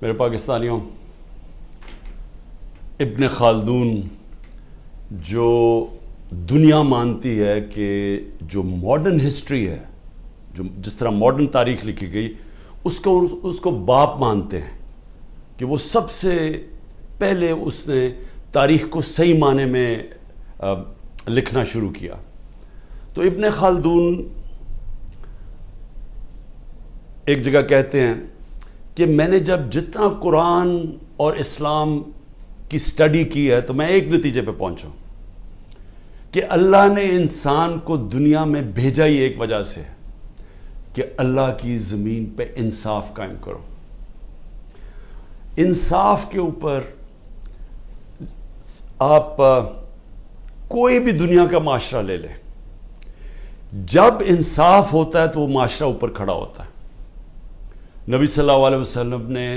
میرے پاکستانیوں، ابن خلدون جو دنیا مانتی ہے کہ جو ماڈرن ہسٹری ہے، جو جس طرح ماڈرن تاریخ لکھی گئی، اس کو باپ مانتے ہیں کہ وہ سب سے پہلے اس نے تاریخ کو صحیح معنی میں لکھنا شروع کیا۔ تو ابن خلدون ایک جگہ کہتے ہیں کہ میں نے جب جتنا قرآن اور اسلام کی سٹڈی کی ہے تو میں ایک نتیجے پہ پہنچا کہ اللہ نے انسان کو دنیا میں بھیجا ہی ایک وجہ سے کہ اللہ کی زمین پہ انصاف قائم کرو۔ انصاف کے اوپر آپ کوئی بھی دنیا کا معاشرہ لے لیں، جب انصاف ہوتا ہے تو وہ معاشرہ اوپر کھڑا ہوتا ہے۔ نبی صلی اللہ علیہ وسلم نے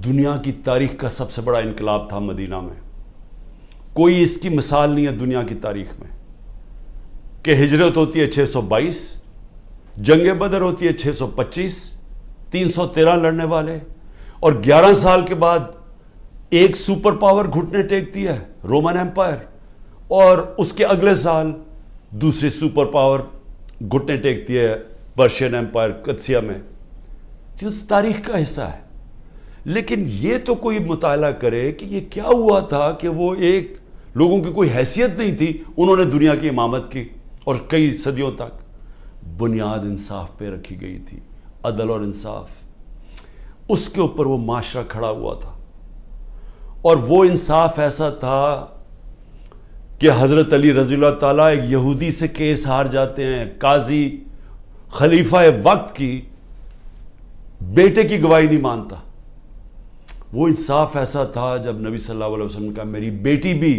دنیا کی تاریخ کا سب سے بڑا انقلاب تھا مدینہ میں، کوئی اس کی مثال نہیں ہے دنیا کی تاریخ میں، کہ ہجرت ہوتی ہے 622، جنگ بدر ہوتی ہے 625، 313 لڑنے والے، اور 11 سال کے بعد ایک سپر پاور گھٹنے ٹیکتی ہے رومن ایمپائر، اور اس کے اگلے سال دوسری سپر پاور گھٹنے ٹیکتی ہے پرشین ایمپائر قدسیہ میں۔ یہ تو تاریخ کا حصہ ہے، لیکن یہ تو کوئی مطالعہ کرے کہ یہ کیا ہوا تھا کہ وہ ایک لوگوں کی کوئی حیثیت نہیں تھی، انہوں نے دنیا کی امامت کی اور کئی صدیوں تک بنیاد انصاف پہ رکھی گئی تھی، عدل اور انصاف، اس کے اوپر وہ معاشرہ کھڑا ہوا تھا۔ اور وہ انصاف ایسا تھا کہ حضرت علی رضی اللہ تعالیٰ ایک یہودی سے کیس ہار جاتے ہیں، قاضی خلیفہ وقت کی بیٹے کی گواہی نہیں مانتا۔ وہ انصاف ایسا تھا جب نبی صلی اللہ علیہ وسلم نے کہا میری بیٹی بھی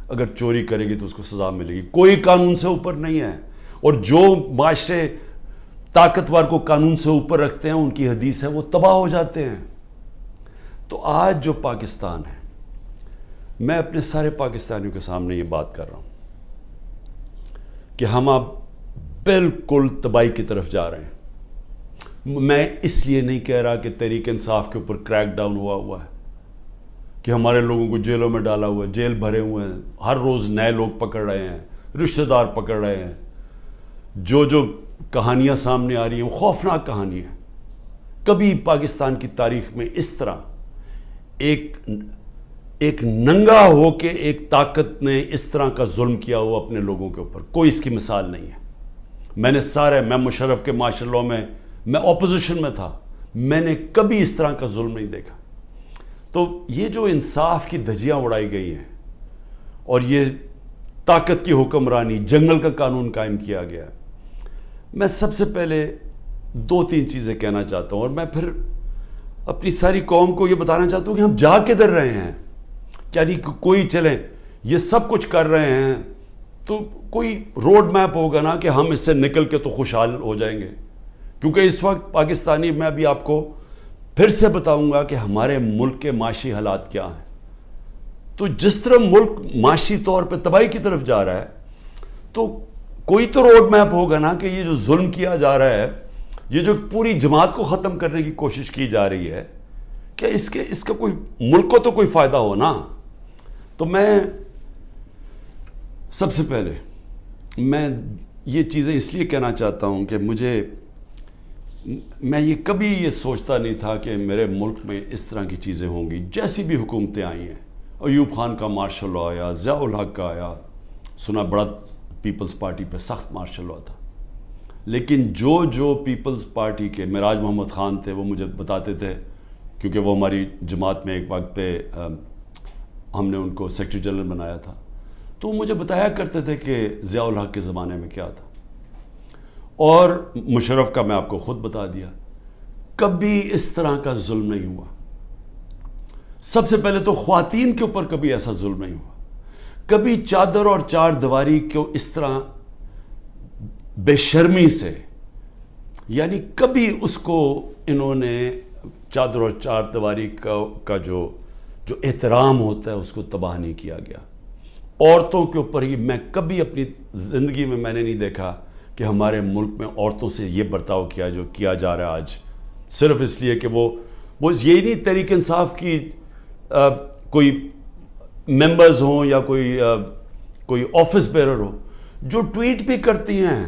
اگر چوری کرے گی تو اس کو سزا ملے گی، کوئی قانون سے اوپر نہیں ہے، اور جو معاشرے طاقتور کو قانون سے اوپر رکھتے ہیں ان کی حدیث ہے وہ تباہ ہو جاتے ہیں۔ تو آج جو پاکستان ہے، میں اپنے سارے پاکستانیوں کے سامنے یہ بات کر رہا ہوں کہ ہم اب بالکل تباہی کی طرف جا رہے ہیں۔ میں اس لیے نہیں کہہ رہا کہ تحریک انصاف کے اوپر کریک ڈاؤن ہوا ہے، کہ ہمارے لوگوں کو جیلوں میں ڈالا ہوا ہے، جیل بھرے ہوئے ہیں، ہر روز نئے لوگ پکڑ رہے ہیں، رشتہ دار پکڑ رہے ہیں، جو کہانیاں سامنے آ رہی ہیں وہ خوفناک کہانی ہے۔ کبھی پاکستان کی تاریخ میں اس طرح ایک ننگا ہو کے ایک طاقت نے اس طرح کا ظلم کیا ہوا اپنے لوگوں کے اوپر، کوئی اس کی مثال نہیں ہے۔ میں مشرف کے مارشل لاء میں اپوزیشن میں تھا، میں نے کبھی اس طرح کا ظلم نہیں دیکھا۔ تو یہ جو انصاف کی دھجیاں اڑائی گئی ہیں اور یہ طاقت کی حکمرانی، جنگل کا قانون قائم کیا گیا ہے، میں سب سے پہلے 2-3 چیزیں کہنا چاہتا ہوں، اور میں پھر اپنی ساری قوم کو یہ بتانا چاہتا ہوں کہ ہم جا کدھر رہے ہیں۔ یعنی کوئی چلیں یہ سب کچھ کر رہے ہیں تو کوئی روڈ میپ ہوگا نا کہ ہم اس سے نکل کے تو خوشحال ہو جائیں گے، کیونکہ اس وقت پاکستانی، میں ابھی آپ کو پھر سے بتاؤں گا کہ ہمارے ملک کے معاشی حالات کیا ہیں۔ تو جس طرح ملک معاشی طور پہ تباہی کی طرف جا رہا ہے تو کوئی تو روڈ میپ ہوگا نا کہ یہ جو ظلم کیا جا رہا ہے، یہ جو پوری جماعت کو ختم کرنے کی کوشش کی جا رہی ہے، کہ اس کا کوئی ملک کو تو کوئی فائدہ ہو نا۔ تو میں سب سے پہلے میں یہ چیزیں اس لیے کہنا چاہتا ہوں کہ میں یہ کبھی یہ سوچتا نہیں تھا کہ میرے ملک میں اس طرح کی چیزیں ہوں گی۔ جیسی بھی حکومتیں آئی ہیں، ایوب خان کا مارشل لاء آیا، ضیاء الحق کا آیا، سنا بڑا پیپلز پارٹی پہ سخت مارشل لاء تھا، لیکن جو پیپلز پارٹی کے معراج محمد خان تھے وہ مجھے بتاتے تھے، کیونکہ وہ ہماری جماعت میں ایک وقت پہ ہم نے ان کو سیکرٹری جنرل بنایا تھا، تو وہ مجھے بتایا کرتے تھے کہ ضیاء الحق کے زمانے میں کیا تھا، اور مشرف کا میں آپ کو خود بتا دیا، کبھی اس طرح کا ظلم نہیں ہوا۔ سب سے پہلے تو خواتین کے اوپر کبھی ایسا ظلم نہیں ہوا، کبھی چادر اور چار دیواری کو اس طرح بے شرمی سے، یعنی کبھی اس کو انہوں نے چادر اور چار دیواری کا جو احترام ہوتا ہے اس کو تباہ نہیں کیا گیا۔ عورتوں کے اوپر ہی میں کبھی اپنی زندگی میں نے نہیں دیکھا کہ ہمارے ملک میں عورتوں سے یہ برتاؤ کیا جو کیا جا رہا ہے آج، صرف اس لیے کہ وہ وہ یہی نہیں تحریک انصاف کی کوئی ممبرز ہوں یا کوئی آفس بیرر ہو، جو ٹویٹ بھی کرتی ہیں،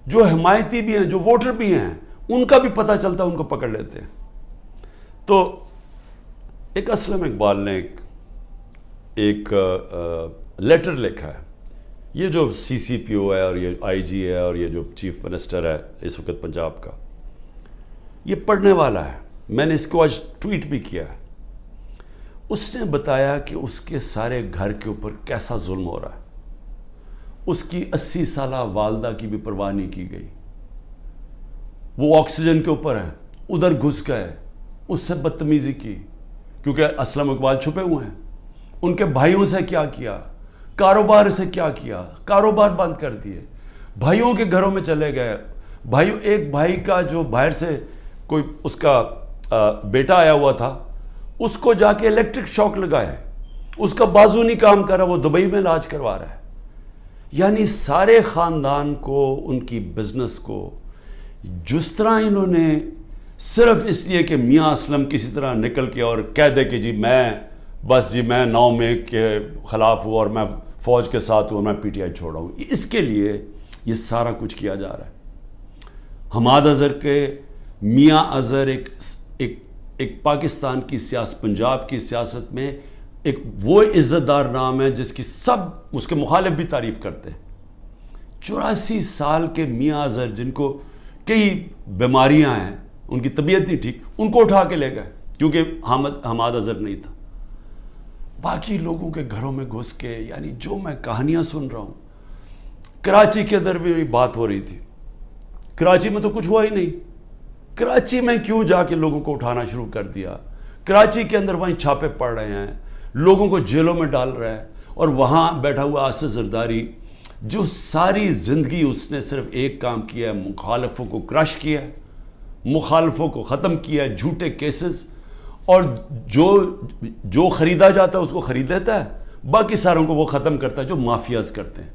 جو حمایتی بھی ہیں، جو ووٹر بھی ہیں، ان کا بھی پتہ چلتا ہے، ان کو پکڑ لیتے ہیں۔ تو ایک اسلم اقبال نے ایک لیٹر لکھا ہے، یہ جو سی سی پی او ہے اور یہ آئی جی ہے اور یہ جو چیف منسٹر ہے اس وقت پنجاب کا، یہ پڑھنے والا ہے، میں نے اس کو آج ٹویٹ بھی کیا ہے۔ اس نے بتایا کہ اس کے سارے گھر کے اوپر کیسا ظلم ہو رہا ہے، اس کی 80 سالہ والدہ کی بھی پرواہ نہیں کی گئی، وہ آکسیجن کے اوپر ہے، ادھر گھس گئے، اس سے بدتمیزی کی، کیونکہ اسلم اقبال چھپے ہوئے ہیں۔ ان کے بھائیوں سے کیا کیا، کاروبار سے کیا کیا، کاروبار بند کر دیے، بھائیوں کے گھروں میں چلے گئے، ایک بھائی کا جو باہر سے کوئی اس کا بیٹا آیا ہوا تھا، اس کو جا کے الیکٹرک شاک لگائے، اس کا بازو نہیں کام کر رہا، وہ دبئی میں علاج کروا رہا ہے۔ یعنی سارے خاندان کو، ان کی بزنس کو جس طرح انہوں نے صرف اس لیے کہ میاں اسلم کسی طرح نکل کے اور کہہ دے کہ میں 9 مئی کے خلاف ہوں اور میں فوج کے ساتھ ہوں اور میں پی ٹی آئی چھوڑا ہوں، اس کے لیے یہ سارا کچھ کیا جا رہا ہے۔ حماد اظہر کے میاں اظہر ایک پاکستان کی سیاست، پنجاب کی سیاست میں ایک وہ عزت دار نام ہے جس کی سب اس کے مخالف بھی تعریف کرتے ہیں۔ 84 سال کے میاں اظہر، جن کو کئی بیماریاں ہیں، ان کی طبیعت نہیں ٹھیک، ان کو اٹھا کے لے گئے کیونکہ حماد اظہر نہیں تھا۔ باقی لوگوں کے گھروں میں گھس کے، یعنی جو میں کہانیاں سن رہا ہوں، کراچی کے اندر بھی بات ہو رہی تھی، کراچی میں تو کچھ ہوا ہی نہیں، کراچی میں کیوں جا کے لوگوں کو اٹھانا شروع کر دیا، کراچی کے اندر وہیں چھاپے پڑ رہے ہیں، لوگوں کو جیلوں میں ڈال رہا ہے، اور وہاں بیٹھا ہوا آصف زرداری جو ساری زندگی اس نے صرف ایک کام کیا ہے، مخالفوں کو کرش کیا ہے، مخالفوں کو ختم کیا ہے، جھوٹے کیسز، اور جو خریدا جاتا ہے اس کو خرید لیتا ہے، باقی ساروں کو وہ ختم کرتا ہے جو مافیاز کرتے ہیں۔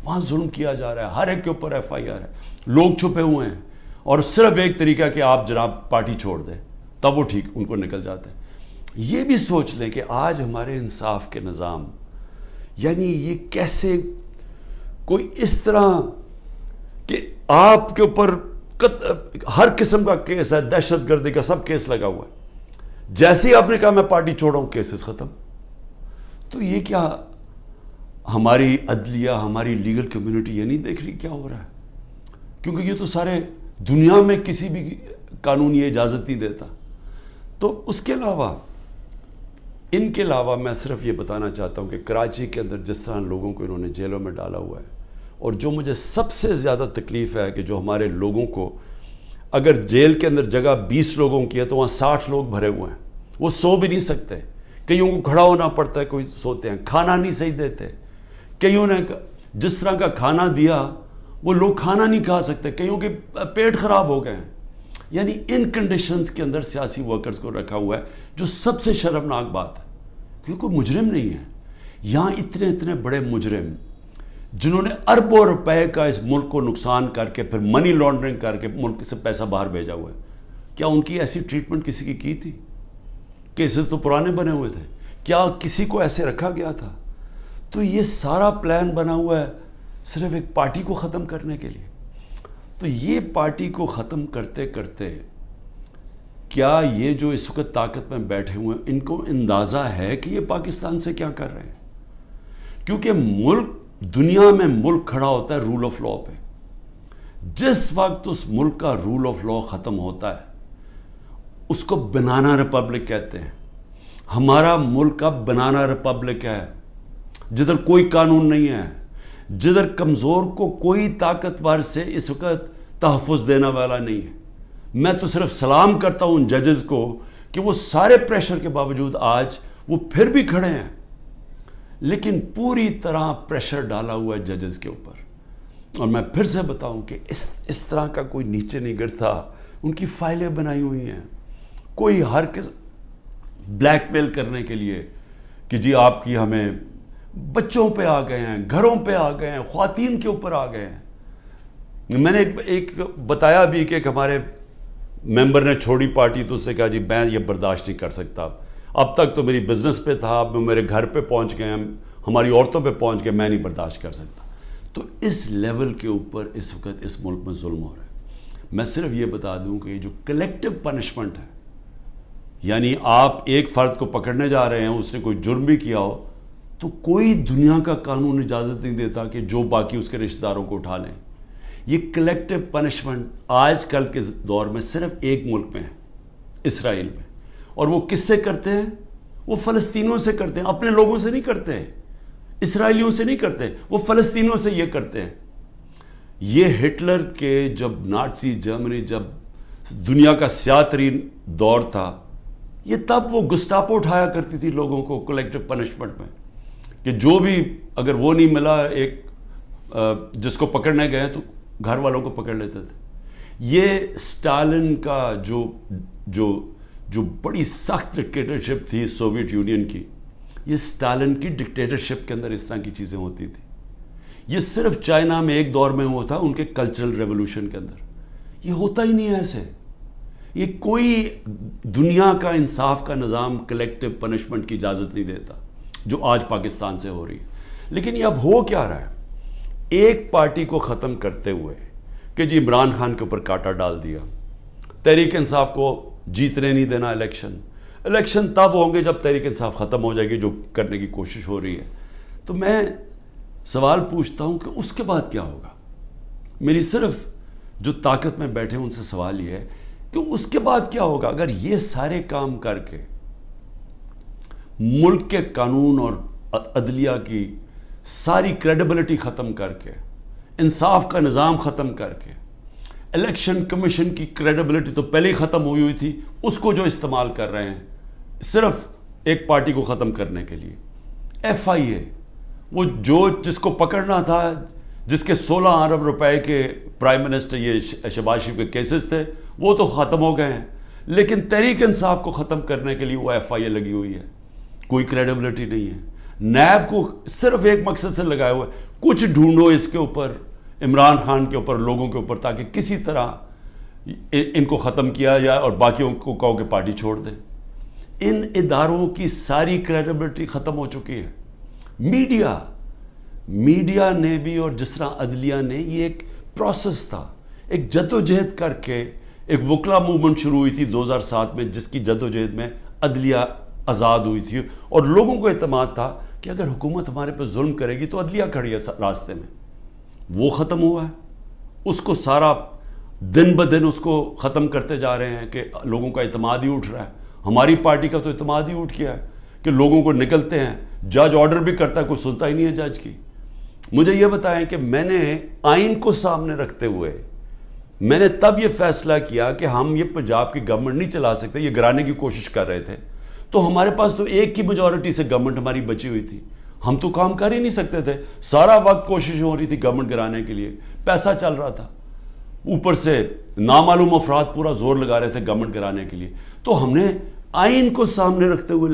وہاں ظلم کیا جا رہا ہے، ہر ایک کے اوپر ایف آئی آر ہے، لوگ چھپے ہوئے ہیں، اور صرف ایک طریقہ کہ آپ جناب پارٹی چھوڑ دیں تب وہ ٹھیک ان کو نکل جاتے ہیں۔ یہ بھی سوچ لیں کہ آج ہمارے انصاف کے نظام، یعنی یہ کیسے کوئی اس طرح کہ آپ کے اوپر ہر قسم کا کیس ہے، دہشت گردی کا سب کیس لگا ہوا ہے، جیسے ہی آپ نے کہا میں پارٹی چھوڑا ہوں کیسز ختم۔ تو یہ کیا ہماری عدلیہ، ہماری لیگل کمیونٹی یہ نہیں دیکھ رہی کیا ہو رہا ہے؟ کیونکہ یہ تو سارے دنیا میں کسی بھی قانون یہ اجازت نہیں دیتا۔ تو اس کے علاوہ، ان کے علاوہ میں صرف یہ بتانا چاہتا ہوں کہ کراچی کے اندر جس طرح لوگوں کو انہوں نے جیلوں میں ڈالا ہوا ہے، اور جو مجھے سب سے زیادہ تکلیف ہے کہ جو ہمارے لوگوں کو، اگر جیل کے اندر جگہ 20 لوگوں کی ہے تو وہاں 60 لوگ بھرے ہوئے ہیں، وہ سو بھی نہیں سکتے، کئیوں کو کھڑا ہونا پڑتا ہے، کوئی سوتے ہیں، کھانا نہیں صحیح دیتے، کئیوں نے جس طرح کا کھانا دیا وہ لوگ کھانا نہیں کھا سکتے، کئیوں کے پیٹ خراب ہو گئے ہیں۔ یعنی ان کنڈیشنز کے اندر سیاسی ورکرز کو رکھا ہوا ہے، جو سب سے شرمناک بات ہے، کیونکہ کوئی مجرم نہیں ہے یہاں، اتنے بڑے مجرم جنہوں نے اربوں روپے کا اس ملک کو نقصان کر کے پھر منی لانڈرنگ کر کے ملک سے پیسہ باہر بھیجا ہوا ہے، کیا ان کی ایسی ٹریٹمنٹ کسی کی تھی؟ کیسز تو پرانے بنے ہوئے تھے، کیا کسی کو ایسے رکھا گیا تھا؟ تو یہ سارا پلان بنا ہوا ہے صرف ایک پارٹی کو ختم کرنے کے لیے۔ تو یہ پارٹی کو ختم کرتے کرتے کیا یہ جو اس وقت طاقت میں بیٹھے ہوئے ہیں، ان کو اندازہ ہے کہ یہ پاکستان سے کیا کر رہے ہیں؟ کیونکہ ملک، دنیا میں ملک کھڑا ہوتا ہے رول آف لا پہ۔ جس وقت اس ملک کا رول آف لا ختم ہوتا ہے، اس کو بنانا ریپبلک کہتے ہیں۔ ہمارا ملک اب بنانا ریپبلک ہے، جدھر کوئی قانون نہیں ہے، جدھر کمزور کو کوئی طاقتور سے اس وقت تحفظ دینے والا نہیں ہے۔ میں تو صرف سلام کرتا ہوں ان ججز کو کہ وہ سارے پریشر کے باوجود آج وہ پھر بھی کھڑے ہیں، لیکن پوری طرح پریشر ڈالا ہوا ہے ججز کے اوپر۔ اور میں پھر سے بتاؤں کہ اس طرح کا کوئی نیچے نہیں گرتا، ان کی فائلیں بنائی ہوئی ہیں، کوئی ہر کس بلیک میل کرنے کے لیے کہ جی آپ کی، ہمیں بچوں پہ آ گئے ہیں، گھروں پہ آ گئے ہیں، خواتین کے اوپر آ گئے ہیں۔ میں نے ایک بتایا بھی کہ ہمارے ممبر نے چھوڑی پارٹی تو اس نے کہا جی میں یہ برداشت نہیں کر سکتا، اب تک تو میری بزنس پہ تھا، اب میرے گھر پہ پہنچ گئے، ہماری عورتوں پہ پہنچ گئے، میں نہیں برداشت کر سکتا۔ تو اس لیول کے اوپر اس وقت اس ملک میں ظلم ہو رہا ہے۔ میں صرف یہ بتا دوں کہ یہ جو کلیکٹیو پنشمنٹ ہے، یعنی آپ ایک فرد کو پکڑنے جا رہے ہیں، اس نے کوئی جرم بھی کیا ہو تو کوئی دنیا کا قانون اجازت نہیں دیتا کہ جو باقی اس کے رشتہ داروں کو اٹھا لیں۔ یہ کلیکٹیو پنشمنٹ آج کل کے دور میں صرف ایک ملک میں ہے، اسرائیل میں، اور وہ کس سے کرتے ہیں؟ وہ فلسطینیوں سے کرتے ہیں، اپنے لوگوں سے نہیں کرتے، اسرائیلیوں سے نہیں کرتے، وہ فلسطینیوں سے یہ کرتے ہیں۔ یہ ہٹلر کے جب نازی جرمنی جب دنیا کا سیاہ ترین دور تھا، یہ تب وہ گسٹاپو اٹھایا کرتی تھی لوگوں کو کلیکٹیو پنشمنٹ میں، کہ جو بھی اگر وہ نہیں ملا ایک جس کو پکڑنے گئے تو گھر والوں کو پکڑ لیتے تھے۔ یہ سٹالن کا جو بڑی سخت ڈکٹیٹرشپ تھی سوویت یونین کی، یہ سٹالن کی ڈکٹیٹرشپ کے اندر اس طرح کی چیزیں ہوتی تھی۔ یہ صرف چائنا میں ایک دور میں ہوا تھا، ان کے کلچرل ریولوشن کے اندر۔ یہ ہوتا ہی نہیں ہے ایسے۔ یہ کوئی دنیا کا انصاف کا نظام کلیکٹیو پنشمنٹ کی اجازت نہیں دیتا، جو آج پاکستان سے ہو رہی ہے۔ لیکن یہ اب ہو کیا رہا ہے؟ ایک پارٹی کو ختم کرتے ہوئے کہ جی عمران خان کے اوپر کانٹا ڈال دیا، تحریک انصاف کو جیتنے نہیں دینا الیکشن تب ہوں گے جب تحریک انصاف ختم ہو جائے گی، جو کرنے کی کوشش ہو رہی ہے۔ تو میں سوال پوچھتا ہوں کہ اس کے بعد کیا ہوگا؟ میری صرف جو طاقت میں بیٹھے ان سے سوال یہ ہے کہ اس کے بعد کیا ہوگا؟ اگر یہ سارے کام کر کے ملک کے قانون اور عدلیہ کی ساری کریڈیبلٹی ختم کر کے، انصاف کا نظام ختم کر کے، الیکشن کمیشن کی کریڈیبلٹی تو پہلے ہی ختم ہوئی تھی، اس کو جو استعمال کر رہے ہیں صرف ایک پارٹی کو ختم کرنے کے لیے، ایف آئی اے، وہ جس کو پکڑنا تھا، جس کے 16 ارب روپے کے پرائم منسٹر یہ شہباز شریف کے کیسز تھے، وہ تو ختم ہو گئے ہیں، لیکن تحریک انصاف کو ختم کرنے کے لیے وہ ایف آئی اے لگی ہوئی ہے، کوئی کریڈیبلٹی نہیں ہے۔ نیب کو صرف ایک مقصد سے لگایا ہوا ہے، کچھ ڈھونڈو اس کے اوپر، عمران خان کے اوپر، لوگوں کے اوپر، تاکہ کسی طرح ان کو ختم کیا جائے اور باقیوں کو کہو کہ پارٹی چھوڑ دیں۔ ان اداروں کی ساری کریڈیبلٹی ختم ہو چکی ہے۔ میڈیا نے بھی، اور جس طرح عدلیہ نے، یہ ایک پروسیس تھا، ایک جدوجہد کر کے ایک وکلا موومنٹ شروع ہوئی تھی 2007 میں، جس کی جدوجہد میں عدلیہ آزاد ہوئی تھی، اور لوگوں کو اعتماد تھا کہ اگر حکومت ہمارے پہ ظلم کرے گی تو عدلیہ کھڑی ہے راستے میں۔ وہ ختم ہوا ہے، اس کو سارا دن بدن اس کو ختم کرتے جا رہے ہیں کہ لوگوں کا اعتماد ہی اٹھ رہا ہے۔ ہماری پارٹی کا تو اعتماد ہی اٹھ گیا ہے کہ لوگوں کو نکلتے ہیں، جج آرڈر بھی کرتا ہے، کوئی سنتا ہی نہیں ہے جج کی۔ مجھے یہ بتائیں کہ میں نے آئین کو سامنے رکھتے ہوئے میں نے تب یہ فیصلہ کیا کہ ہم یہ پنجاب کی گورنمنٹ نہیں چلا سکتے، یہ گرانے کی کوشش کر رہے تھے، تو ہمارے پاس تو ایک کی میجورٹی سے گورنمنٹ ہماری بچی ہوئی تھی، ہم تو کام کر ہی نہیں سکتے تھے، سارا وقت کوشش ہو رہی تھی گورنمنٹ گرانے کے لیے، پیسہ چل رہا تھا، اوپر سے نامعلوم افراد پورا زور لگا رہے تھے گورنمنٹ گرانے کے لیے۔ تو ہم نے آئین کو سامنے رکھتے ہوئے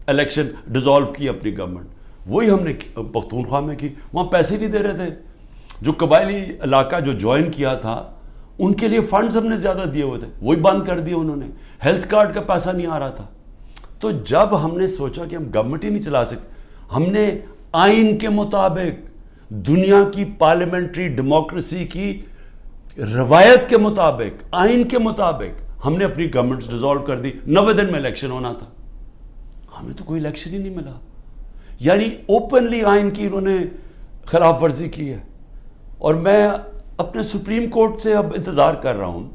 الیکشن ڈیزالو کی اپنی گورنمنٹ، وہی ہم نے پختونخوا میں کی۔ وہاں پیسے نہیں دے رہے تھے، جو قبائلی علاقہ جو جوائن کیا تھا ان کے لیے فنڈز ہم نے زیادہ دیے ہوئے تھے، وہی بند کر دیے انہوں نے، ہیلتھ کارڈ کا پیسہ نہیں آ رہا تھا۔ تو جب ہم نے سوچا کہ ہم گورنمنٹ ہی نہیں چلا سکتے، ہم نے آئین کے مطابق، دنیا کی پارلیمنٹری ڈیموکریسی کی روایت کے مطابق، آئین کے مطابق ہم نے اپنی گورنمنٹ ڈیزالو کر دی۔ 90 دن میں الیکشن ہونا تھا، ہمیں تو کوئی الیکشن ہی نہیں ملا۔ یعنی اوپنلی آئین کی انہوں نے خلاف ورزی کی ہے، اور میں اپنے سپریم کورٹ سے اب انتظار کر رہا ہوں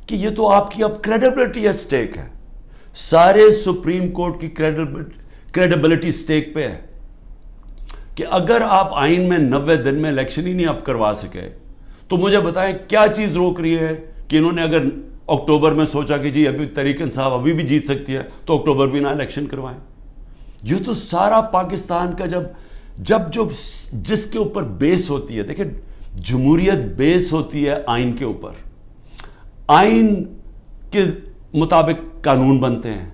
کہ یہ تو آپ کی اب کریڈیبلٹی ایٹ سٹیک ہے، سارے سپریم کورٹ کی کریڈیبلٹی سٹیک پہ ہے کہ اگر آپ آئین میں 90 دن میں الیکشن ہی نہیں اب کروا سکے تو مجھے بتائیں کیا چیز روک رہی ہے کہ انہوں نے اگر اکتوبر میں سوچا کہ جی ابھی تحریک انصاف ابھی بھی جیت سکتی ہے تو اکتوبر بھی نہ الیکشن کروائیں۔ یہ تو سارا پاکستان کا جب جس کے اوپر بیس ہوتی ہے، دیکھیں جمہوریت بیس ہوتی ہے آئین کے اوپر، آئین کے مطابق قانون بنتے ہیں،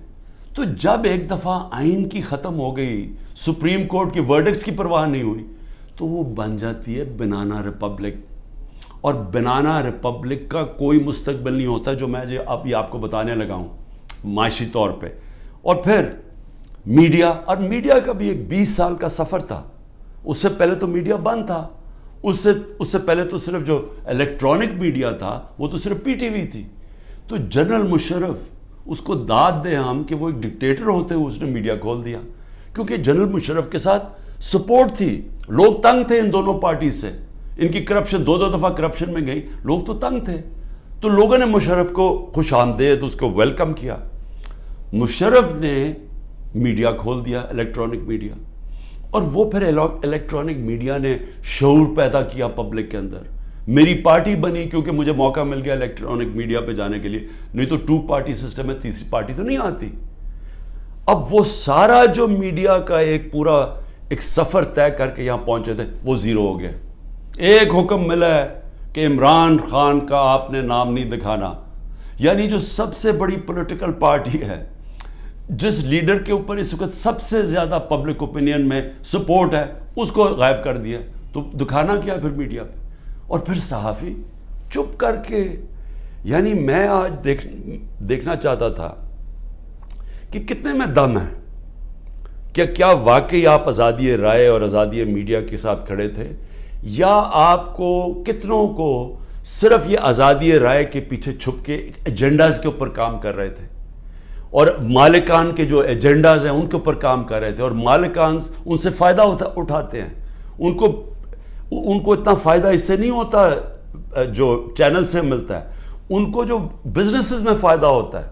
تو جب ایک دفعہ آئین کی ختم ہو گئی، سپریم کورٹ کی ورڈکٹس کی پرواہ نہیں ہوئی، تو وہ بن جاتی ہے بنانا ریپبلک، اور بنانا ریپبلک کا کوئی مستقبل نہیں ہوتا جو میں اب یہ آپ کو بتانے لگا ہوں معاشی طور پہ. اور پھر میڈیا، اور میڈیا کا بھی ایک 20 سال کا سفر تھا. اس سے پہلے تو میڈیا بند تھا. اس سے پہلے تو صرف جو الیکٹرانک میڈیا تھا وہ تو صرف پی ٹی وی تھی. تو جنرل مشرف، اس کو داد دیں ہم کہ وہ ایک ڈکٹیٹر ہوتے ہوئے اس نے میڈیا کھول دیا، کیونکہ جنرل مشرف کے ساتھ سپورٹ تھی. لوگ تنگ تھے ان دونوں پارٹی سے. ان کی کرپشن دو دفعہ کرپشن میں گئی، لوگ تو تنگ تھے. تو لوگوں نے مشرف کو خوش آمدید اس کو ویلکم کیا. مشرف نے میڈیا کھول دیا، الیکٹرانک میڈیا. اور وہ پھر الیکٹرانک میڈیا نے شعور پیدا کیا پبلک کے اندر. میری پارٹی بنی کیونکہ مجھے موقع مل گیا الیکٹرانک میڈیا پہ جانے کے لیے، نہیں تو 2 پارٹی سسٹم ہے، تیسری پارٹی تو نہیں آتی. اب وہ سارا جو میڈیا کا ایک پورا ایک سفر طے کر کے یہاں پہنچے تھے وہ زیرو ہو گیا. ایک حکم ملا ہے کہ عمران خان کا آپ نے نام نہیں دکھانا. یعنی جو سب سے بڑی پولیٹیکل پارٹی ہے، جس لیڈر کے اوپر اس وقت سب سے زیادہ پبلک اوپینین میں سپورٹ ہے، اس کو غائب کر دیا. تو دکھانا کیا پھر میڈیا پہ؟ اور پھر صحافی چپ کر کے. یعنی میں آج دیکھنا چاہتا تھا کہ کتنے میں دم ہے. کیا واقعی آپ آزادی رائے اور آزادی میڈیا کے ساتھ کھڑے تھے، یا آپ کو کتنوں کو صرف یہ آزادی رائے کے پیچھے چھپ کے ایجنڈاز کے اوپر کام کر رہے تھے، اور مالکان کے جو ایجنڈاز ہیں ان کے اوپر کام کر رہے تھے، اور مالکان ان سے فائدہ اٹھاتے ہیں. ان کو اتنا فائدہ اس سے نہیں ہوتا جو چینل سے ملتا ہے، ان کو جو بزنسز میں فائدہ ہوتا ہے.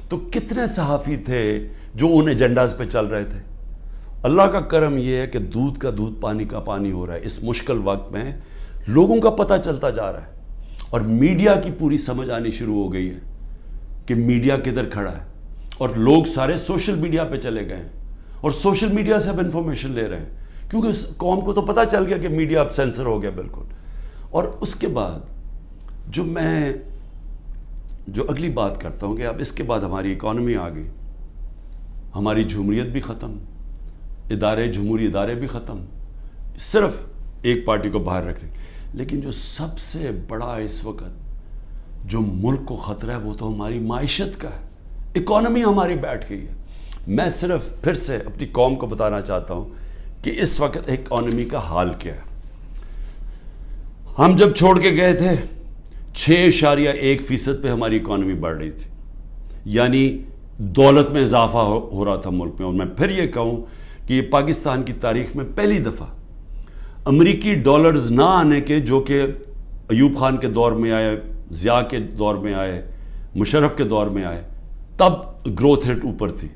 تو کتنے صحافی تھے جو ان ایجنڈاز پہ چل رہے تھے. اللہ کا کرم یہ ہے کہ دودھ کا دودھ پانی کا پانی ہو رہا ہے. اس مشکل وقت میں لوگوں کا پتہ چلتا جا رہا ہے، اور میڈیا کی پوری سمجھ آنی شروع ہو گئی ہے کہ میڈیا کدھر کھڑا ہے. اور لوگ سارے سوشل میڈیا پہ چلے گئے ہیں، اور سوشل میڈیا سے اب انفارمیشن لے رہے ہیں، کیونکہ اس قوم کو تو پتہ چل گیا کہ میڈیا اب سینسر ہو گیا بالکل. اور اس کے بعد جو اگلی بات کرتا ہوں کہ اب اس کے بعد ہماری اکانومی آ گئی، ہماری جمہوریت بھی ختم، جمہوری ادارے بھی ختم، صرف ایک پارٹی کو باہر رکھ رہے. لیکن جو سب سے بڑا اس وقت جو ملک کو خطرہ ہے وہ تو ہماری معیشت کا ہے. اکانومی ہماری بیٹھ گئی ہے. میں صرف پھر سے اپنی قوم کو بتانا چاہتا ہوں کہ اس وقت اکانومی کا حال کیا ہے. ہم جب چھوڑ کے گئے تھے 6.1% پہ ہماری اکانومی بڑھ رہی تھی، یعنی دولت میں اضافہ ہو رہا تھا ملک میں. اور میں پھر یہ کہوں کہ یہ پاکستان کی تاریخ میں پہلی دفعہ امریکی ڈالرز نہ آنے کے، جو کہ ایوب خان کے دور میں آئے، ضیاء کے دور میں آئے، مشرف کے دور میں آئے، تب گروتھ ریٹ اوپر تھی.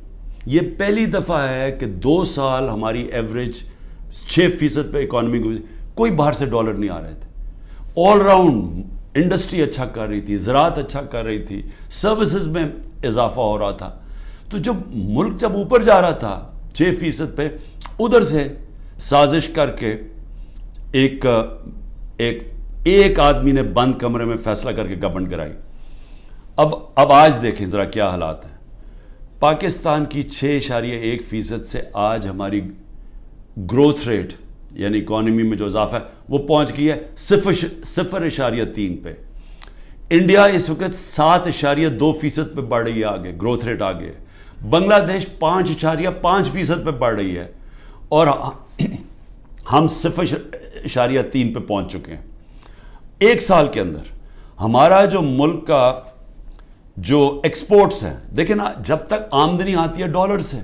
یہ پہلی دفعہ ہے کہ 2 سال ہماری ایوریج 6% پہ اکانومی گزری. کوئی باہر سے ڈالر نہیں آ رہے تھے. آل راؤنڈ انڈسٹری اچھا کر رہی تھی، زراعت اچھا کر رہی تھی، سروسز میں اضافہ ہو رہا تھا. تو ملک جب اوپر جا رہا تھا 6% پہ، ادھر سے سازش کر کے ایک آدمی نے بند کمرے میں فیصلہ کر کے گورنمنٹ گرائی. اب آج دیکھیں ذرا کیا حالات ہیں. پاکستان کی 6.1% سے آج ہماری گروتھ ریٹ یعنی اکانومی میں جو اضافہ ہے وہ پہنچ گئی ہے 0.3 پہ. انڈیا اس وقت 7.2% پہ بڑھ رہی ہے، آگے گروتھ ریٹ آگے. بنگلہ دیش 5.5% پہ بڑھ رہی ہے، اور ہم 0.3 پہ پہنچ چکے ہیں. ایک سال کے اندر ہمارا جو ملک کا جو ایکسپورٹس ہیں، دیکھیں نا، جب تک آمدنی آتی ہے ڈالر سے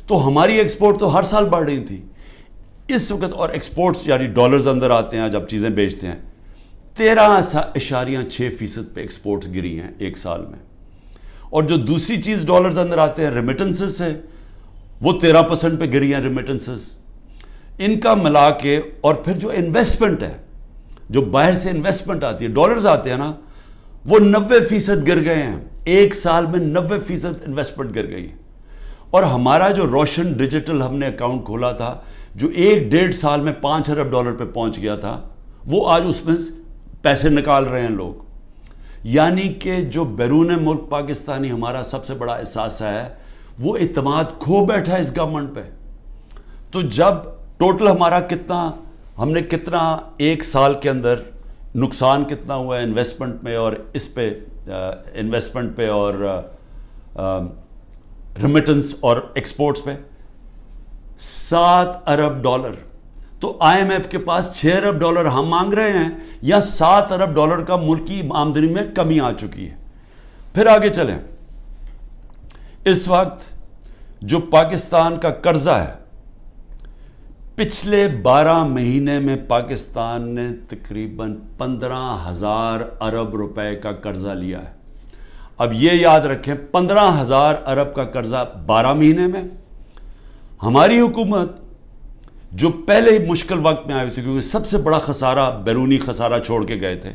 تو ہماری ایکسپورٹ تو ہر سال بڑھ رہی تھی. اس وقت اور ایکسپورٹس یعنی ڈالرز اندر آتے ہیں جب چیزیں بیچتے ہیں، 13.6% پہ ایکسپورٹس گری ہیں ایک سال میں. اور جو دوسری چیز ڈالرز اندر آتے ہیں ریمیٹنسز سے، وہ 13% پہ گری ہیں ریمیٹنسز. ان کا ملا کے اور پھر جو انویسٹمنٹ ہے، جو باہر سے انویسٹمنٹ آتی ہے، ڈالرز آتے ہیں نا، وہ 90% گر گئے ہیں. ایک سال میں 90% انویسٹمنٹ گر گئی. اور ہمارا جو روشن ڈیجیٹل ہم نے اکاؤنٹ کھولا تھا، جو 1.5 سال میں $5 ارب پہ پہنچ گیا تھا، وہ آج اس میں پیسے نکال رہے ہیں لوگ. یعنی کہ جو بیرون ملک پاکستانی ہمارا سب سے بڑا احساس ہے، وہ اعتماد کھو بیٹھا ہے اس گورنمنٹ پہ. تو جب ٹوٹل ہمارا ہم نے کتنا ایک سال کے اندر نقصان کتنا ہوا ہے انویسٹمنٹ میں اور اس پہ انویسٹمنٹ پہ اور ریمیٹنس اور ایکسپورٹس پہ 7 ارب ڈالر. تو آئی ایم ایف کے پاس 6 ارب ڈالر ہم مانگ رہے ہیں یا 7 ارب ڈالر کا ملکی آمدنی میں کمی آ چکی ہے. پھر آگے چلیں. اس وقت جو پاکستان کا قرضہ ہے، پچھلے 12 مہینے میں پاکستان نے تقریباً 15,000 ارب روپے کا قرضہ لیا ہے. اب یہ یاد رکھیں 15,000 ارب کا قرضہ 12 مہینے میں. ہماری حکومت جو پہلے ہی مشکل وقت میں آئی تھی کیونکہ سب سے بڑا خسارہ بیرونی خسارہ چھوڑ کے گئے تھے.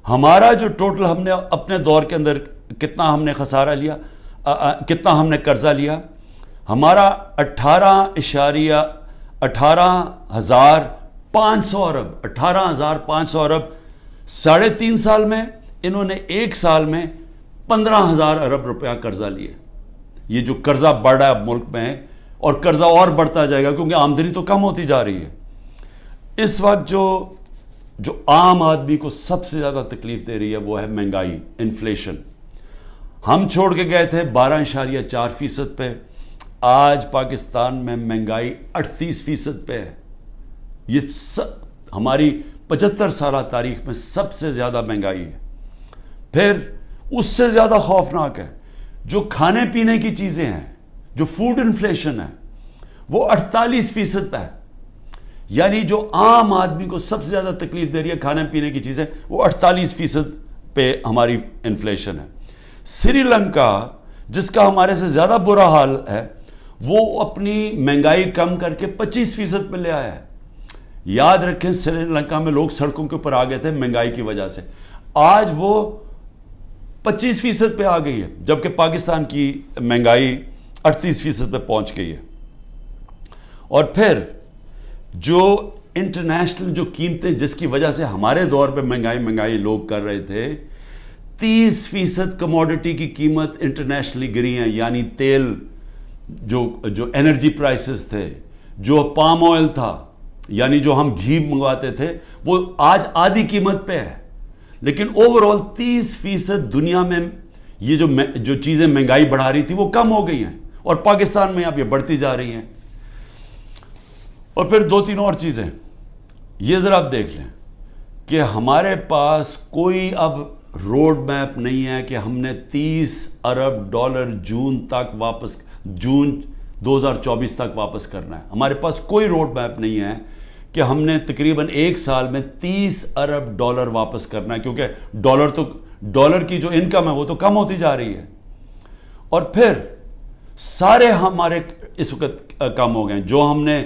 ہمارا جو ٹوٹل ہم نے اپنے دور کے اندر کتنا ہم نے خسارہ لیا، کتنا ہم نے قرضہ لیا، ہمارا 18,500 ارب 18,500 ارب 3.5 سال میں. انہوں نے 1 سال میں 15,000 ارب روپیہ قرضہ لیا. یہ جو قرضہ بڑھ رہا ہے اب ملک میں، اور قرضہ اور بڑھتا جائے گا کیونکہ آمدنی تو کم ہوتی جا رہی ہے. اس وقت جو عام آدمی کو سب سے زیادہ تکلیف دے رہی ہے وہ ہے مہنگائی، انفلیشن. ہم چھوڑ کے گئے تھے 12.4% پہ، آج پاکستان میں مہنگائی 38% پہ ہے. یہ ہماری 75 سالہ تاریخ میں سب سے زیادہ مہنگائی ہے. پھر اس سے زیادہ خوفناک ہے جو کھانے پینے کی چیزیں ہیں، جو فوڈ انفلیشن ہے وہ 48% پہ ہے. یعنی جو عام آدمی کو سب سے زیادہ تکلیف دے رہی ہے کھانے پینے کی چیزیں، وہ 48% پہ ہماری انفلیشن ہے. سری لنکا جس کا ہمارے سے زیادہ برا حال ہے، وہ اپنی مہنگائی کم کر کے 25% پہ لے آیا ہے. یاد رکھیں سری لنکا میں لوگ سڑکوں کے اوپر آ گئے تھے مہنگائی کی وجہ سے، آج وہ 25% پہ آ گئی ہے، جبکہ پاکستان کی مہنگائی 38% پہ پہنچ گئی ہے. اور پھر جو انٹرنیشنل جو قیمتیں جس کی وجہ سے ہمارے دور پہ مہنگائی لوگ کر رہے تھے، 30% کموڈٹی کی قیمت انٹرنیشنلی گری ہیں. یعنی تیل، جو انرجی پرائسز تھے، جو پام آئل تھا، یعنی جو ہم گھی منگواتے تھے، وہ آج آدھی قیمت پہ ہے. لیکن اوورآل 30% دنیا میں یہ جو چیزیں مہنگائی بڑھا رہی تھی وہ کم ہو گئی ہیں، اور پاکستان میں اب یہ بڑھتی جا رہی ہیں. اور پھر 2-3 اور چیزیں یہ ذرا آپ دیکھ لیں کہ ہمارے پاس کوئی اب روڈ میپ نہیں ہے کہ ہم نے 30 ارب ڈالر جون 2024 تک واپس کرنا ہے. ہمارے پاس کوئی روڈ میپ نہیں ہے کہ ہم نے تقریباً 1 سال میں 30 ارب ڈالر واپس کرنا ہے، کیونکہ ڈالر کی جو انکم ہے وہ تو کم ہوتی جا رہی ہے. اور پھر سارے ہمارے اس وقت کم ہو گئے. جو ہم نے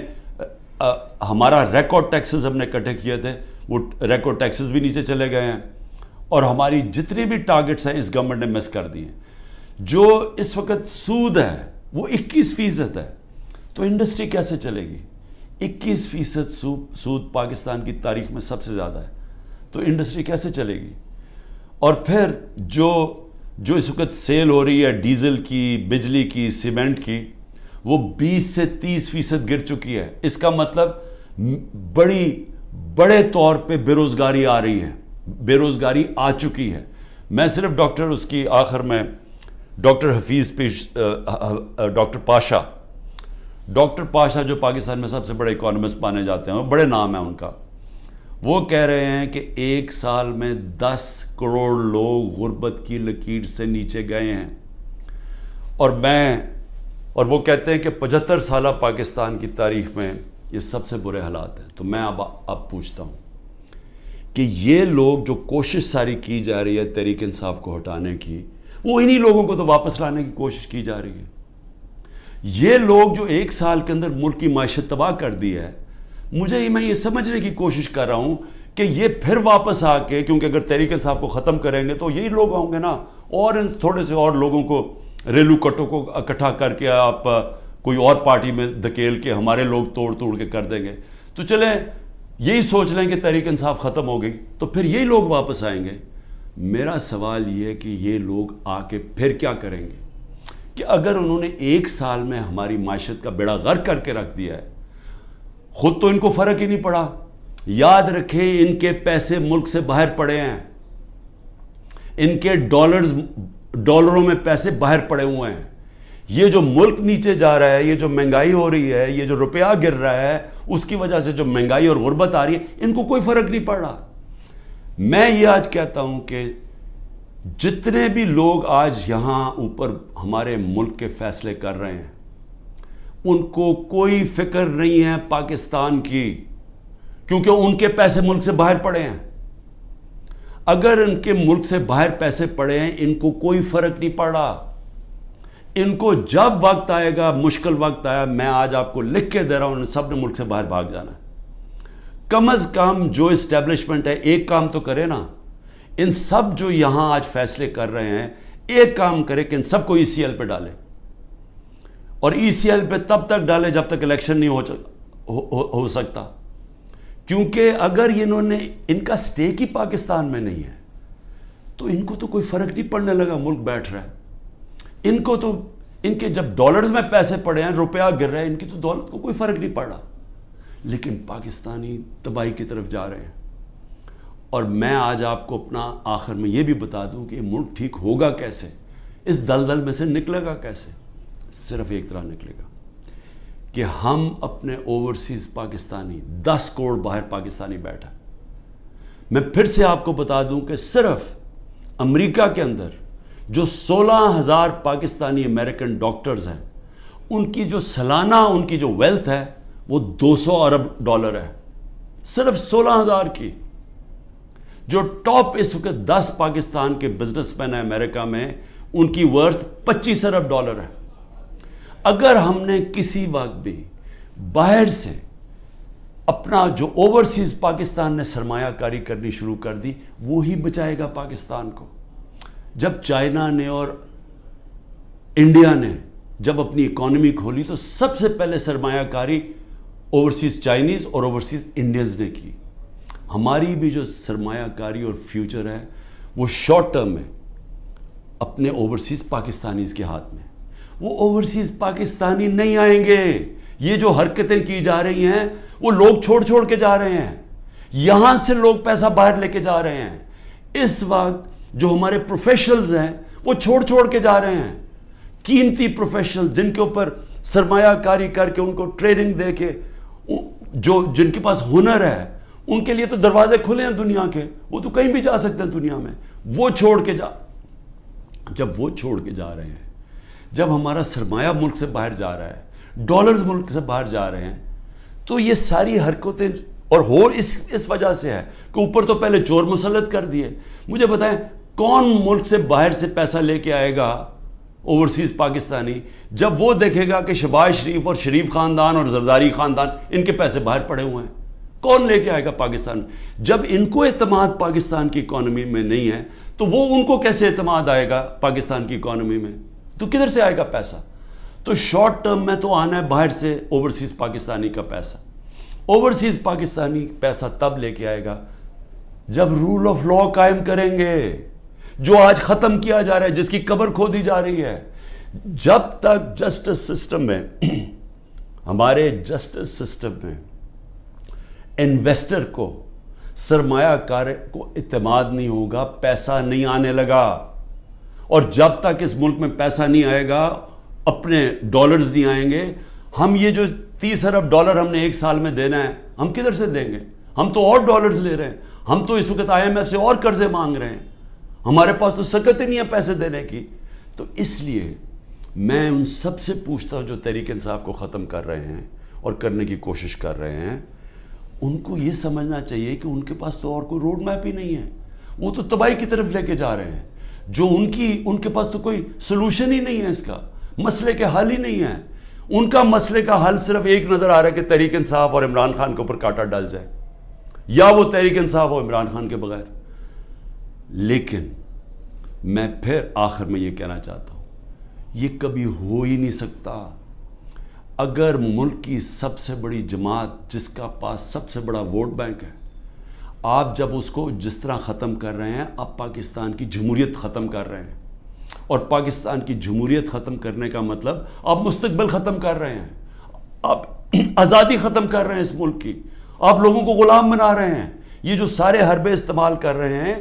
ہمارا ریکارڈ ٹیکسز ہم نے اکٹھے کیے تھے، وہ ریکارڈ ٹیکسز بھی نیچے چلے گئے ہیں، اور ہماری جتنی بھی ٹارگٹس ہیں اس گورنمنٹ نے مس کر دی ہیں. جو اس وقت سود ہے وہ 21% ہے. تو انڈسٹری کیسے چلے گی؟ 21% سود پاکستان کی تاریخ میں سب سے زیادہ ہے. تو انڈسٹری کیسے چلے گی؟ اور پھر جو اس وقت سیل ہو رہی ہے ڈیزل کی، بجلی کی، سیمنٹ کی، وہ 20 سے 30% گر چکی ہے. اس کا مطلب بڑے طور پہ بے روزگاری آ رہی ہے، بے روزگاری آ چکی ہے. میں صرف اس کی آخر میں ڈاکٹر پاشا جو پاکستان میں سب سے بڑے اکانومسٹ مانے جاتے ہیں، بڑے نام ہیں ان کا، وہ کہہ رہے ہیں کہ 1 سال میں 10 کروڑ لوگ غربت کی لکیر سے نیچے گئے ہیں. اور وہ کہتے ہیں کہ 75 سالہ پاکستان کی تاریخ میں یہ سب سے برے حالات ہیں. تو میں اب پوچھتا ہوں کہ یہ لوگ جو کوشش ساری کی جا رہی ہے تحریک انصاف کو ہٹانے کی، وہ انہی لوگوں کو تو واپس لانے کی کوشش کی جا رہی ہے. یہ لوگ جو 1 سال کے اندر ملک کی معیشت تباہ کر دی ہے، میں یہ سمجھنے کی کوشش کر رہا ہوں کہ یہ پھر واپس آ کے، کیونکہ اگر تحریک انصاف کو ختم کریں گے تو یہی لوگ ہوں گے نا، اور ان تھوڑے سے اور لوگوں کو، ریلو کٹوں کو اکٹھا کر کے آپ کوئی اور پارٹی میں دھکیل کے ہمارے لوگ توڑ کے کر دیں گے. تو چلیں یہی سوچ لیں کہ تحریک انصاف ختم ہو گئی تو پھر یہی لوگ واپس آئیں گے. میرا سوال یہ ہے کہ یہ لوگ آ کے پھر کیا کریں گے؟ کہ اگر انہوں نے 1 سال میں ہماری معیشت کا بیڑا غرق کر کے رکھ دیا ہے، خود تو ان کو فرق ہی نہیں پڑا، یاد رکھیں ان کے پیسے ملک سے باہر پڑے ہیں، ان کے ڈالروں میں پیسے باہر پڑے ہوئے ہیں. یہ جو ملک نیچے جا رہا ہے، یہ جو مہنگائی ہو رہی ہے، یہ جو روپیہ گر رہا ہے، اس کی وجہ سے جو مہنگائی اور غربت آ رہی ہے، ان کو کوئی فرق نہیں پڑ رہا. میں یہ آج کہتا ہوں کہ جتنے بھی لوگ آج یہاں اوپر ہمارے ملک کے فیصلے کر رہے ہیں، ان کو کوئی فکر نہیں ہے پاکستان کی، کیونکہ ان کے پیسے ملک سے باہر پڑے ہیں. اگر ان کے ملک سے باہر پیسے پڑے ہیں، ان کو کوئی فرق نہیں پڑ رہا. ان کو جب وقت آئے گا، مشکل وقت آیا، میں آج آپ کو لکھ کے دے رہا ہوں، سب نے ملک سے باہر بھاگ جانا ہے. کم از کم جو اسٹیبلشمنٹ ہے ایک کام تو کرے نا. ان سب جو یہاں آج فیصلے کر رہے ہیں، ایک کام کرے کہ ان سب کو ECL پہ ڈالے، اور ECL پہ تب تک ڈالے جب تک الیکشن نہیں ہو سکتا. کیونکہ اگر انہوں نے، ان کا سٹیک ہی پاکستان میں نہیں ہے، تو ان کو تو کوئی فرق نہیں پڑنے لگا ملک بیٹھ رہا ہے. ان کو تو، ان کے جب ڈالرز میں پیسے پڑے ہیں، روپیہ گر رہا ہے، ان کی تو دولت کو کوئی فرق نہیں پڑ رہا. لیکن پاکستانی تباہی کی طرف جا رہے ہیں. اور میں آج آپ کو اپنا آخر میں یہ بھی بتا دوں کہ یہ ملک ٹھیک ہوگا کیسے، اس دلدل میں سے نکلے گا کیسے. صرف ایک طرح نکلے گا کہ ہم اپنے اوورسیز پاکستانی، 10 کروڑ باہر پاکستانی بیٹھا. میں پھر سے آپ کو بتا دوں کہ صرف امریکہ کے اندر جو 16,000 پاکستانی امریکن ڈاکٹرز ہیں، ان کی جو سالانہ ان کی جو ویلتھ ہے وہ $200 ارب ہے. صرف 16,000 کی. جو ٹاپ اس وقت 10 پاکستان کے بزنس مین ہیں امریکہ میں، ان کی ورتھ $25 ارب ہے. اگر ہم نے کسی وقت بھی باہر سے اپنا جو اوورسیز پاکستان نے سرمایہ کاری کرنی شروع کر دی، وہی بچائے گا پاکستان کو. جب چائنا نے اور انڈیا نے جب اپنی اکانومی کھولی تو سب سے پہلے سرمایہ کاری اوورسیز چائنیز اور اوورسیز انڈینز نے کی. ہماری بھی جو سرمایہ کاری اور فیوچر ہے وہ شارٹ ٹرم میں اپنے اوورسیز پاکستانیز کے ہاتھ میں. وہ اوورسیز پاکستانی نہیں آئیں گے. یہ جو حرکتیں کی جا رہی ہیں وہ لوگ چھوڑ کے جا رہے ہیں. یہاں سے لوگ پیسہ باہر لے کے جا رہے ہیں. اس وقت جو ہمارے پروفیشنلز ہیں وہ چھوڑ کے جا رہے ہیں. قیمتی پروفیشنل جن کے اوپر سرمایہ کاری کر کے، ان کو ٹریننگ دے کے، جن کے پاس ہنر ہے، ان کے لیے تو دروازے کھلے ہیں دنیا کے، وہ تو کہیں بھی جا سکتے ہیں دنیا میں. وہ جب وہ چھوڑ کے جا رہے ہیں، جب ہمارا سرمایہ ملک سے باہر جا رہا ہے، ڈالرز ملک سے باہر جا رہے ہیں، تو یہ ساری حرکتیں اور اس وجہ سے ہے کہ اوپر تو پہلے چور مسلط کر دیے. مجھے بتائیں کون ملک سے باہر سے پیسہ لے کے آئے گا اوورسیز پاکستانی، جب وہ دیکھے گا کہ شہباز شریف اور شریف خاندان اور زرداری خاندان، ان کے پیسے باہر پڑے ہوئے ہیں. کون لے کے آئے گا پاکستان؟ جب ان کو اعتماد پاکستان کی اکانومی میں نہیں ہے تو وہ ان کو کیسے اعتماد آئے گا پاکستان کی اکانومی میں؟ تو کدھر سے آئے گا پیسہ؟ تو شارٹ ٹرم میں تو آنا ہے باہر سے اوورسیز پاکستانی کا پیسہ. اوورسیز پاکستانی پیسہ تب لے کے آئے گا جب رول آف لا قائم کریں گے، جو آج ختم کیا جا رہا ہے، جس کی قبر کھودی جا رہی ہے. جب تک جسٹس سسٹم میں، ہمارے جسٹس سسٹم میں انویسٹر کو، سرمایہ کار کو اعتماد نہیں ہوگا، پیسہ نہیں آنے لگا. اور جب تک اس ملک میں پیسہ نہیں آئے گا، اپنے ڈالرز نہیں آئیں گے. ہم یہ جو $30 ارب ہم نے ایک سال میں دینا ہے، ہم کدھر سے دیں گے؟ ہم تو اور ڈالرز لے رہے ہیں. ہم تو اس وقت IMF سے اور قرضے مانگ رہے ہیں. ہمارے پاس تو سکت ہی نہیں ہے پیسے دینے کی. تو اس لیے میں ان سب سے پوچھتا ہوں جو تحریک انصاف کو ختم کر رہے ہیں اور کرنے کی کوشش کر رہے ہیں، ان کو یہ سمجھنا چاہیے کہ ان کے پاس تو اور کوئی روڈ میپ ہی نہیں ہے. وہ تو تباہی کی طرف لے کے جا رہے ہیں. جو ان کے پاس تو کوئی سلوشن ہی نہیں ہے، اس کا مسئلے کے حل ہی نہیں ہے. ان کا مسئلے کا حل صرف ایک نظر آ رہا ہے کہ تحریک انصاف اور عمران خان کے اوپر کانٹا ڈال جائے، یا وہ تحریک انصاف اور عمران خان کے بغیر. لیکن میں پھر آخر میں یہ کہنا چاہتا ہوں، یہ کبھی ہو ہی نہیں سکتا. اگر ملک کی سب سے بڑی جماعت جس کا پاس سب سے بڑا ووٹ بینک ہے، آپ جب اس کو جس طرح ختم کر رہے ہیں، آپ پاکستان کی جمہوریت ختم کر رہے ہیں. اور پاکستان کی جمہوریت ختم کرنے کا مطلب آپ مستقبل ختم کر رہے ہیں، آپ آزادی ختم کر رہے ہیں اس ملک کی. آپ لوگوں کو غلام بنا رہے ہیں. یہ جو سارے حربے استعمال کر رہے ہیں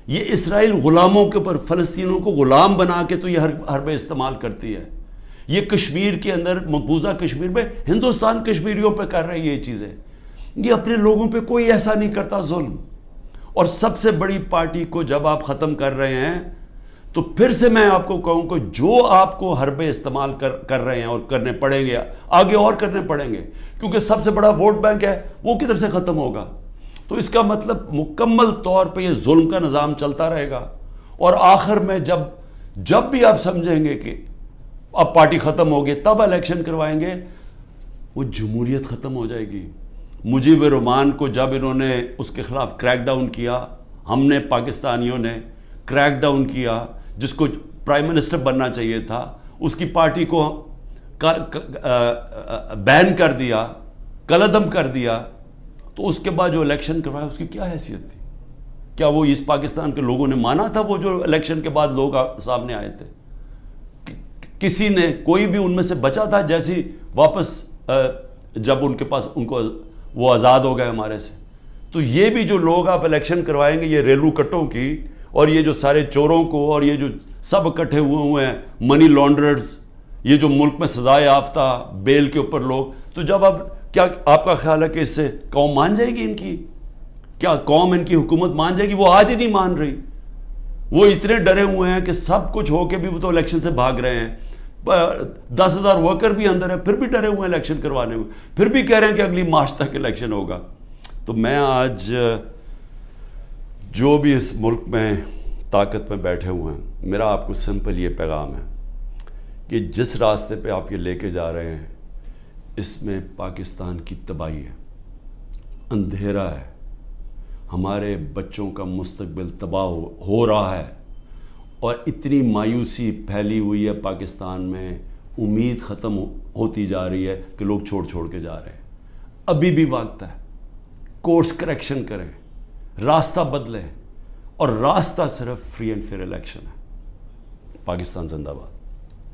یہ اسرائیل غلاموں کے اوپر فلسطینیوں کو غلام بنا کے تو یہ حربے استعمال کرتی ہے. یہ کشمیر کے اندر مقبوضہ کشمیر میں ہندوستان کشمیریوں پہ کر رہی ہے یہ چیزیں. یہ اپنے لوگوں پہ کوئی ایسا نہیں کرتا ظلم. اور سب سے بڑی پارٹی کو جب آپ ختم کر رہے ہیں تو پھر سے میں آپ کو کہوں کہ جو آپ کو حربے استعمال کر رہے ہیں اور کرنے پڑیں گے آگے اور کرنے پڑیں گے کیونکہ سب سے بڑا ووٹ بینک ہے وہ کدھر سے ختم ہوگا. تو اس کا مطلب مکمل طور پہ یہ ظلم کا نظام چلتا رہے گا. اور آخر میں جب بھی آپ سمجھیں گے کہ اب پارٹی ختم ہوگی تب الیکشن کروائیں گے وہ جمہوریت ختم ہو جائے گی. مجیب الرحمان کو جب انہوں نے اس کے خلاف کریک ڈاؤن کیا, ہم نے پاکستانیوں نے کریک ڈاؤن کیا, جس کو پرائم منسٹر بننا چاہیے تھا اس کی پارٹی کو بین کر دیا, کلعدم کر دیا, تو اس کے بعد جو الیکشن کروایا اس کی کیا حیثیت تھی؟ کیا وہ ایسٹ پاکستان کے لوگوں نے مانا تھا وہ جو الیکشن کے بعد لوگ سامنے آئے تھے؟ کسی نے کوئی بھی ان میں سے بچا تھا جیسی واپس جب ان کے پاس ان کو وہ آزاد ہو گئے ہمارے سے؟ تو یہ بھی جو لوگ آپ الیکشن کروائیں گے یہ ریلو کٹوں کی اور یہ جو سارے چوروں کو اور یہ جو سب اکٹھے ہوئے ہیں منی لانڈررز, یہ جو ملک میں سزا یافتہ بیل کے اوپر لوگ, تو جب کیا آپ کا خیال ہے کہ اس سے قوم مان جائے گی؟ ان کی کیا قوم ان کی حکومت مان جائے گی؟ وہ آج ہی نہیں مان رہی. وہ اتنے ڈرے ہوئے ہیں کہ سب کچھ ہو کے بھی وہ تو الیکشن سے بھاگ رہے ہیں. 10,000 ورکر بھی اندر ہیں پھر بھی ڈرے ہوئے ہیں الیکشن کروانے میں, پھر بھی کہہ رہے ہیں کہ اگلی مارچ تک الیکشن ہوگا. تو میں آج جو بھی اس ملک میں طاقت میں بیٹھے ہوئے ہیں میرا آپ کو سمپل یہ پیغام ہے کہ جس راستے پہ آپ یہ لے کے جا رہے ہیں اس میں پاکستان کی تباہی ہے, اندھیرا ہے, ہمارے بچوں کا مستقبل تباہ ہو رہا ہے. اور اتنی مایوسی پھیلی ہوئی ہے پاکستان میں, امید ختم ہوتی جا رہی ہے کہ لوگ چھوڑ کے جا رہے ہیں. ابھی بھی وقت ہے, کورس کریکشن کریں, راستہ بدلیں, اور راستہ صرف فری اینڈ فیئر الیکشن ہے. پاکستان زندہ باد.